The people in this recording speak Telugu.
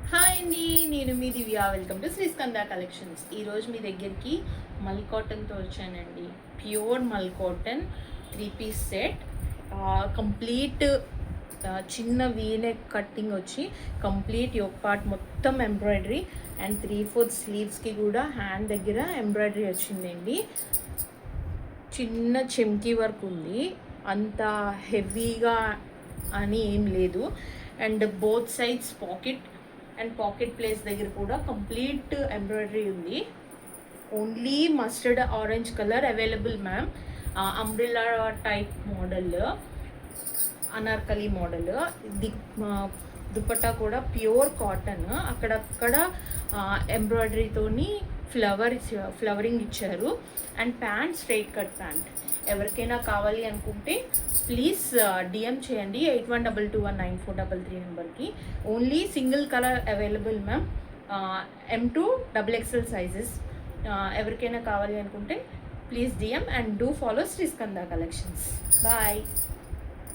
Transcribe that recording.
హాయ్ అండి, నేను మీ Divya. Welcome to Sriskanda collections. ఈరోజు మీ దగ్గరికి మల్ కాటన్తో వచ్చానండి. Pure mul cotton 3 piece set, complete చిన్న వీనెక్ కట్టింగ్ వచ్చి కంప్లీట్ యోక్ పార్ట్ మొత్తం ఎంబ్రాయిడరీ అండ్ 3/4 స్లీవ్స్కి కూడా హ్యాండ్ దగ్గర ఎంబ్రాయిడరీ వచ్చిందండి. చిన్న చెమ్కీ వర్క్ ఉంది, అంత హెవీగా అని ఏం లేదు. And both sides pocket place దగ్గర కూడా కంప్లీట్ ఎంబ్రాయిడరీ ఉంది. Only mustard orange colour available ma'am. Umbrella type model, Anarkali model. Dupatta కూడా ప్యూర్ కాటన్, అక్కడక్కడ ఎంబ్రాయిడరీతోని ఫ్లవరింగ్ ఇచ్చారు. And pant straight cut pant. ఎవరికైనా కావాలి అనుకుంటే ప్లీజ్ డిఎం చేయండి 81221943 నెంబర్కి. Only single colour available ma'am, M2 XXL sizes. ఎవరికైనా కావాలి అనుకుంటే please DM and do follow Sriskanda collections. Bye.